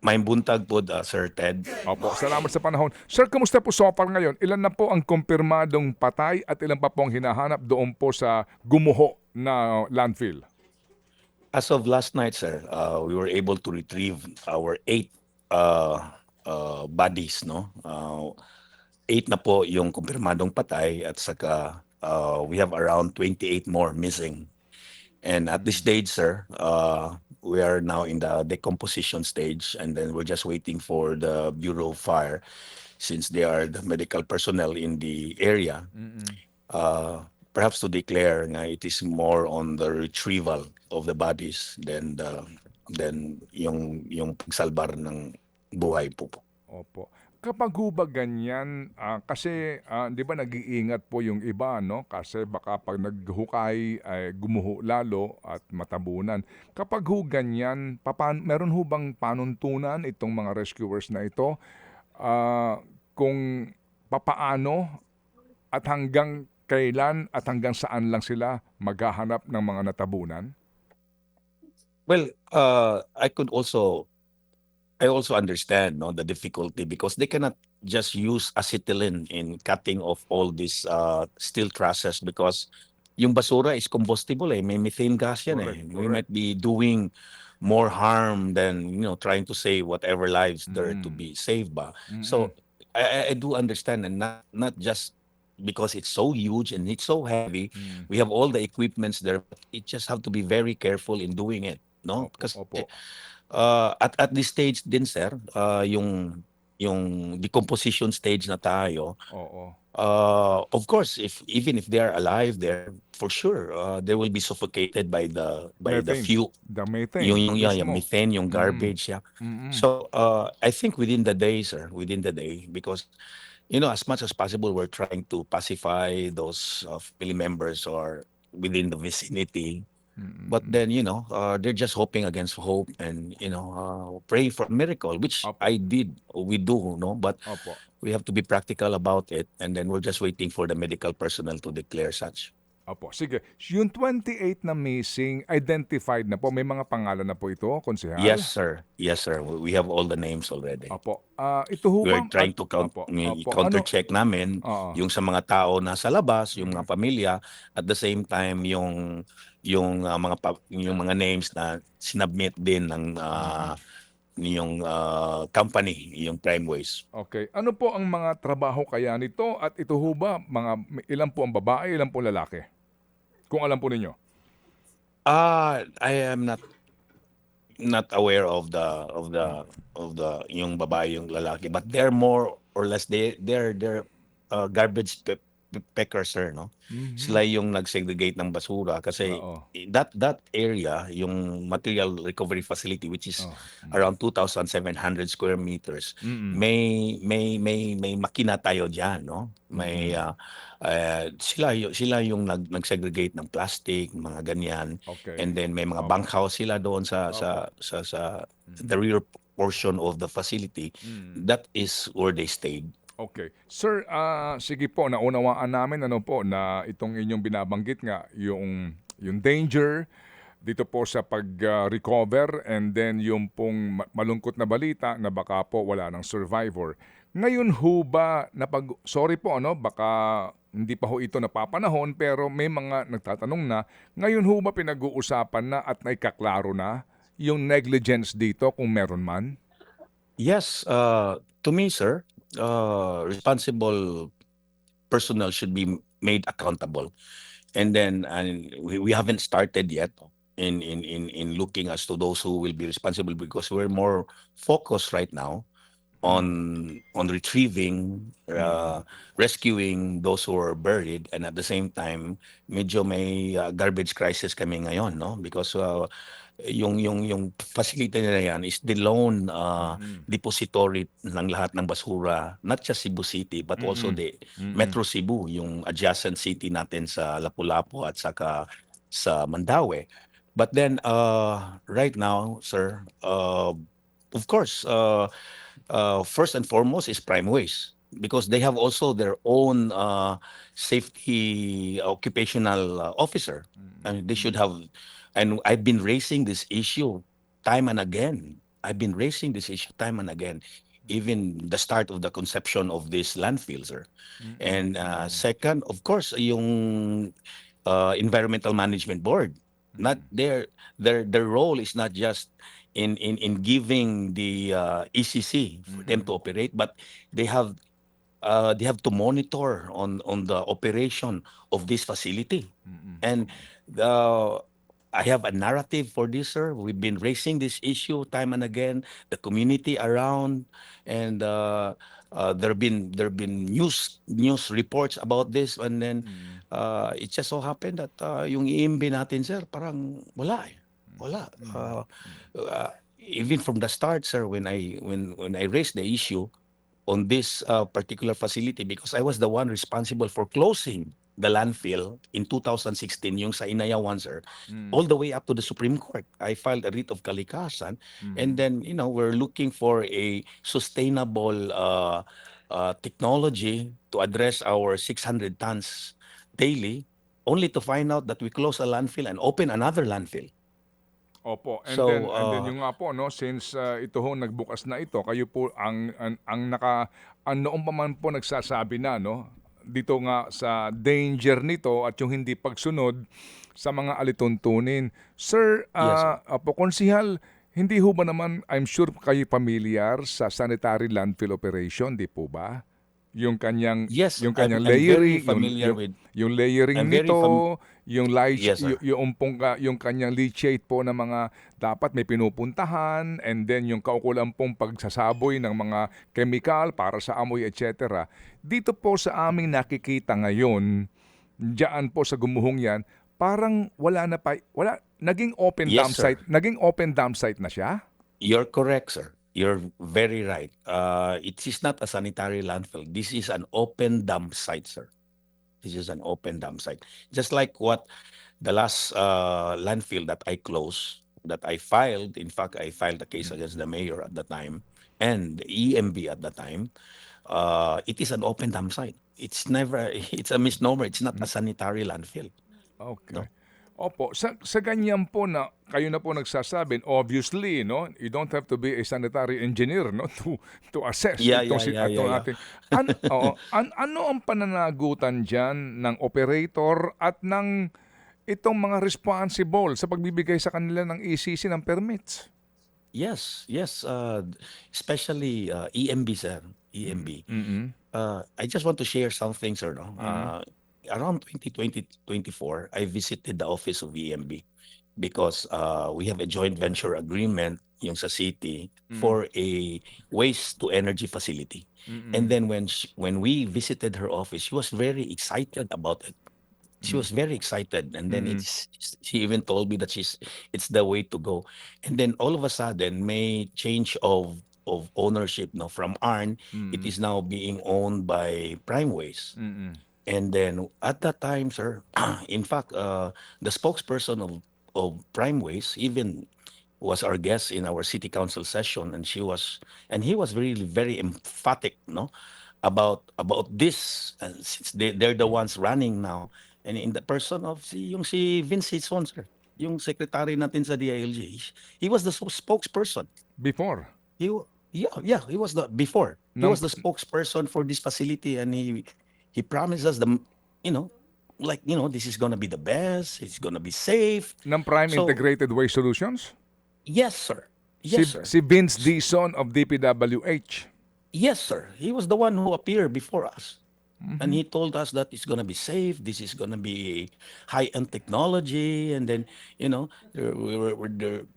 May buntag po, Sir Ted. Opo, salamat sa panahon. Sir, kumusta po so far ngayon? Ilan na po ang kumpirmadong patay at ilan pa po ang hinahanap doon po sa gumuho na landfill? As of last night, sir, we were able to retrieve our 8 uh, bodies, no? 8 na po yung kumpirmadong patay at saka we have around 28 more missing. And at this stage, sir, we are now in the decomposition stage, and then we're just waiting for the Bureau of Fire, since they are the medical personnel in the area, uh, perhaps to declare nga it is more on the retrieval of the bodies than yung pagsalbar ng buhay po. Opo. Kapag ho ba ganyan, kasi 'di ba nag-iingat po yung iba, no? Kasi baka pag naghukay ay gumuho lalo at matabunan. Kapag ho ganyan, meron ho bang panuntunan itong mga rescuers na ito? Kung papaano at hanggang kailan at hanggang saan lang sila maghahanap ng mga natabunan? Well, I also understand, no, the difficulty, because they cannot just use acetylene in cutting off all these steel trusses, because yung basura is combustible, may methane gas yan, Correct, We correct. might be doing more harm than, trying to save whatever lives there to Mm, be saved ba. mm. So I do understand, and not just because it's so huge and it's so heavy. Mm. We have all the equipments there, but it just have to be very careful in doing it, no? Opo, Because opo. at this stage din, sir, yung decomposition stage na tayo, Oo. of course, even if they are alive there, for sure, they will be suffocated by the Methane. fuel, The methane yung mismo. methane, yung Mm, garbage, yeah. mm. So I think within the day, sir, within the day, because as much as possible, we're trying to pacify those family members or within the vicinity. But Mm. then, they're just hoping against hope, and, pray for a miracle, which Opo, I did, we do, no? But opo. we have to be practical about it, and then we're just waiting for the medical personnel to declare such. Opo, sige. Yung 28 na missing, identified na po. May mga pangalan na po ito, Yes, konsehal? sir. Yes, sir. We have all the names already. Opo. Ito ho We are ba? trying to Opo, opo. Ano? counter-check namin Oo. yung sa mga tao na sa labas, yung mga Mm. pamilya, at the same time yung mga names na sinubmit din ng Mm. yung company, yung Primeways. Okay. Ano po ang mga trabaho kaya nito at ito ho ba ilan po ang babae, ilan po ang lalaki? Kung alam po ninyo. I am not aware of the yung babae, yung lalaki, but they're more or less, they're garbage peckers, sir, no? Sila Mhm. yung nag-segregate ng basura, kasi Oo. that area, yung material recovery facility, which is Oh. Mm. around 2,700 square meters, Mm. may makina tayo diyan, no? May Mm. sila yung nag-segregate ng plastic, mga ganyan. Okay. And then may mga Opo. bunkhouse sila doon Opo. sa Mm. the rear portion of the facility. Mm. That is where they stayed. Okay. Sir, sige po, naunawaan namin ano po na itong inyong binabanggit nga yung danger dito po sa pag-recover, and then yung pong malungkot na balita na baka po wala ng survivor. Ngayon ho ba sorry po ano, baka hindi pa ho ito napapanahon, pero may mga nagtatanong na, ngayon ho ba pinag-uusapan na at naikaklaro na yung negligence dito kung meron man? Yes, to me, sir, responsible personnel should be made accountable. And then, and we haven't started yet in looking as to those who will be responsible, because we're more focused right now Mm. on retrieving, Mm. rescuing those who are buried, and at the same time, medyo may garbage crisis kami ngayon, no? Because yung facility na yan is the lone Mm. depository ng lahat ng basura, not just Cebu City, but also Mm. the Mm. Metro Cebu, yung adjacent city natin sa Lapu-Lapu at saka sa Mandaue. But then, right now, sir, of course, first and foremost is Primeways, because they have also their own safety occupational officer. I Mm. mean, they should Mm. have, and I've been raising this issue time and again. I've been raising this issue time and again, even the start of the conception of this landfill, sir. And second, of course, yung Environmental Management Board, not their role is not just in giving the ECC for them to operate, but they have they have to monitor on the operation of this facility. And the I have a narrative for this, sir. We've been raising this issue time and again, the community around, and there have been news reports about this, and then it just so happened that yung EMB natin, sir, parang wala eh. Wala. Even from the start, sir, when I raised the issue on this particular facility, because I was the one responsible for closing the landfill in 2016, yung sa Inayawan, sir, all the way up to the Supreme Court. I filed a writ of kalikasan, and then, we're looking for a sustainable technology to address our 600 tons daily, only to find out that we close a landfill and open another landfill. Opo, So, and then yung nga po, no, since ito ho nagbukas na ito, kayo po ang noon pa man po nagsasabi na, no, dito nga sa danger nito at yung hindi pagsunod sa mga alituntunin. Sir, yes, sir. Opo, konsihal, hindi ho ba naman, I'm sure kayo familiar sa sanitary landfill operation, di po ba? Yung kanyang Yes, yung I'm kanyang very layering, familiar with. yung layering I'm very nito, yung Yes, sir. yung kanyang leachate po ng mga dapat may pinupuntahan, and then yung kaukulan pong pagsasaboy ng mga chemical para sa amoy, etc. Dito po sa aming nakikita ngayon, diyan po sa gumuhong yan, parang naging open Yes, dump sir. site, na siya? You're correct, sir. You're very right. It is not a sanitary landfill. This is an open dump site, sir. This is an open dump site. Just like what the last landfill that I closed, that I filed. In fact, I filed a case against the mayor at the time and the EMB at the time. It is an open dump site. It's never. It's a misnomer. It's not a sanitary landfill. Okay. No. Opo, sa ganyan po na kayo na po nagsasabi, obviously, no, you don't have to be a sanitary engineer, no, to assess Yeah, itong yeah, yeah, yeah, yeah. ating ano ang pananagutan diyan ng operator at ng itong mga responsible sa pagbibigay sa kanila ng ECC ng permits? Yes, yes. Especially EMB, sir. EMB. Mm. I just want to share something, sir. No? Mm. Around 2020-24, I visited the office of EMB because we have a joint venture agreement yung sa city for a waste to energy facility. And then when we visited her office, she was very excited about it. She was very excited, and then she even told me that it's the way to go. And then all of a sudden, may change of ownership, no, from ARN, it is now being owned by Primeways. And then at that time, sir, in fact, the spokesperson of Primeways even was our guest in our city council session, and he was really very emphatic, no, about this, since they're the ones running now, and in the person of si Vince Hitson, sir, yung secretary natin sa DILG, he was the spokesperson. Before? Yeah, he was the before. He Nang, was the spokesperson for this facility, and he promised us this is gonna be the best. It's gonna be safe. ng Prime So Integrated Waste Solutions? yes, sir. Yes, sir. Si Vince Dizon of DPWH. Yes, sir. He was the one who appeared before us. And he told us that it's gonna be safe. This is gonna be high-end technology, and then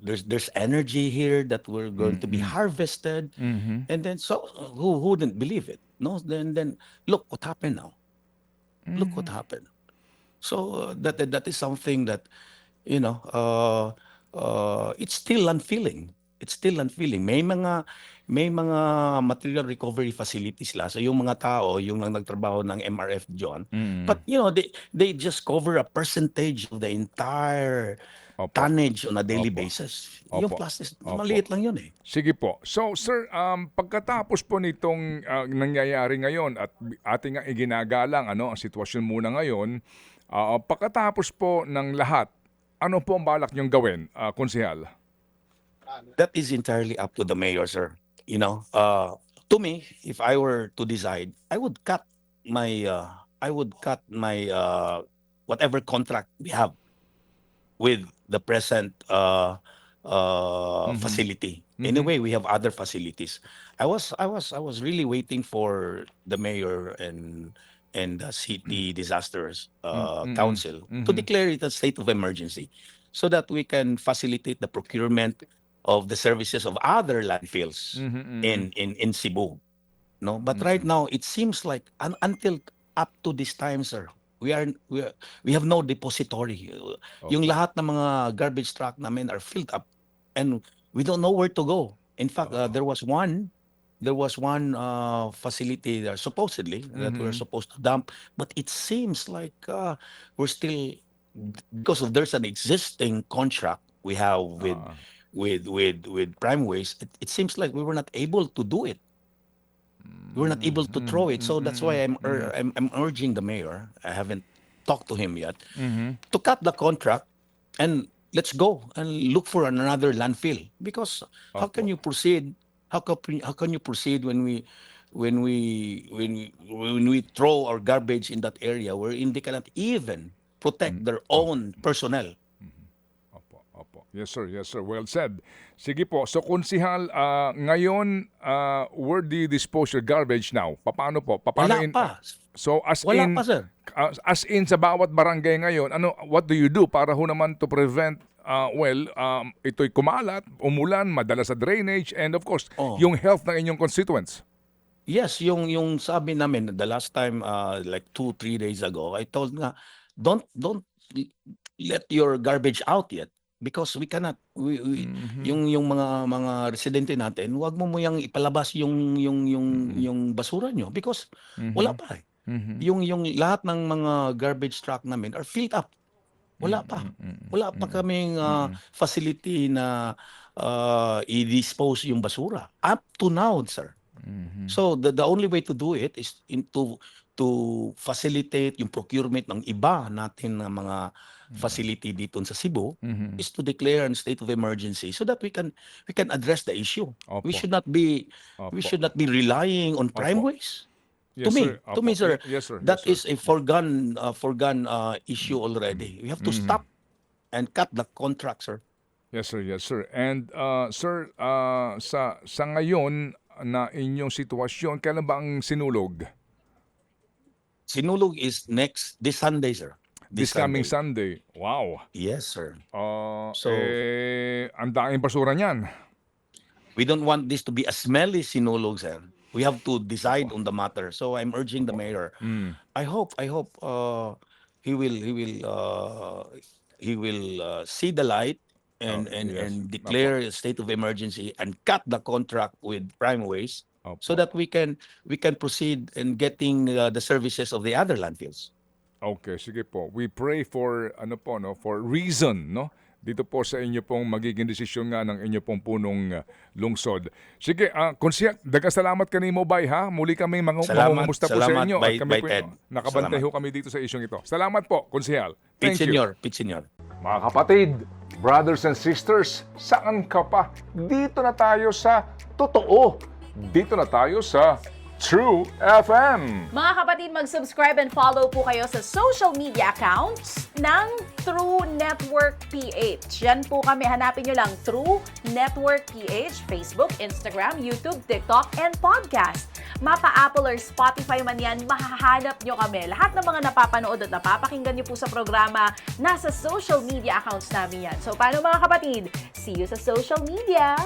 there's energy here that we're going to be harvested, and then so who wouldn't believe it? No, then look what happened now. Look what happened. So that is something that it's still unfeeling. It's still unfeeling. May mga material recovery facilities la. So yung mga tao, yung nagtrabaho ng MRF John, but they just cover a percentage of the entire Opo. tonnage on a daily Opo. basis. Yung Opo. plastic, Opo. maliit lang yun eh. Sige po. So, sir, pagkatapos po nitong nangyayari ngayon at ating nga iginagalang ang sitwasyon muna ngayon, pagkatapos po ng lahat, ano po ang balak niyong gawin, konsehal? That is entirely up to the mayor, sir. You know, to me, if I were to decide, my, uh, I would cut my whatever contract we have with the present Mhm. facility. In a Mhm. way, we have other facilities. I was really waiting for the mayor and the city disasters Mm. council to Mhm. declare it a state of emergency, so that we can facilitate the procurement of the services of other landfills Mhm, mm. in Cebu. No, but right Mm. now it seems like until up to this time, sir, we are we are, we have no depository. Yung Opo. lahat ng mga garbage truck namin are filled up, and we don't know where to go. In fact, Oo. there was one facility there supposedly that we're Mhm. supposed to dump, but it seems like we're still, because of there's an existing contract we have Oo. with Prime Waste. It seems like we were not able to do it. We were not able to throw it. So that's why Mm. I'm urging the mayor. I haven't talked to him yet Mhm. to cut the contract, and let's go and look for another landfill. Because how can Opo. you proceed? How can you proceed when we throw our garbage in that area wherein they cannot even protect their Oh. own personnel? Opo, opo. Yes, sir. Yes, sir. Well said. Sige po. So, konsihal, ngayon, where do you dispose your garbage now? Paano po? Paano Wala in... pa. so, Wala pa, sir. as in sa bawat barangay ngayon, what do you do para ho naman to prevent, ito'y kumalat, umulan, madala sa drainage, and of course, Oh. yung health ng inyong constituents? Yes, yung sabi namin the last time, like 2, 3 days ago, I told nga, don't let your garbage out yet, because we cannot, Mhm. yung mga residente natin, wag mo yang ipalabas Mm. yung basura nyo, because wala Mhm. pa eh. Mhm. Yung lahat ng mga garbage truck namin are filled up. Wala pa. Wala pa Mm. kaming Mm. facility na i-dispose yung basura. Up to now, sir. Mhm. So the only way to do it is to facilitate yung procurement ng iba natin na mga facility dito sa Cebu, Mhm. is to declare a state of emergency, so that we can address the issue. We Opo. should not be we Opo. should not be relying on prime Opo. waste. To Yes, sir. me, Opo. sir, Yes, sir. Yes, that sir. is a foregone issue already. We have to Mhm. stop and cut the contract, sir. Yes, sir. Yes, sir. And sir, sa ngayon na inyong sitwasyon, kailan ba ang sinulog? Sinulog is this Sunday, sir. This This coming Sunday. Sunday. Wow. Yes, sir. So Ang daing basura niyan. we don't want this to be a smelly sinulog, sir. We have to Opo. decide on the matter. So I'm urging the Opo. mayor. Mm. I hope he will see the light Oh, yes. and Opo. declare a state of emergency and cut the contract with Prime Waste, so Opo. that we can proceed in getting the services of the other landfills. Okay, sige po. We pray for for reason, no? Dito po sa inyo pong magiging desisyon nga ng inyo pong punong lungsod. Sige, Konsihal, daghang salamat kanimo bay ha. Muli kami mangungumusta po sa Salamat inyo at kami by po Ted. nakabantay Salamat. ho kami dito sa isyong ito. Salamat po, Konsihal. Pit Thank you. Senyor, Pit Senyor. Mga kapatid, brothers and sisters, saan ka pa? Dito na tayo sa totoo. Dito na tayo sa True FM. Mga kapatid, mag-subscribe and follow po kayo sa social media accounts ng True Network PH. Yan po kami, hanapin nyo lang True Network PH, Facebook, Instagram, YouTube, TikTok, and podcast. Mapa Apple or Spotify man yan, mahahanap nyo kami. Lahat ng mga napapanood at napapakinggan nyo po sa programa, nasa social media accounts namin yan. So paano mga kapatid? See you sa social media!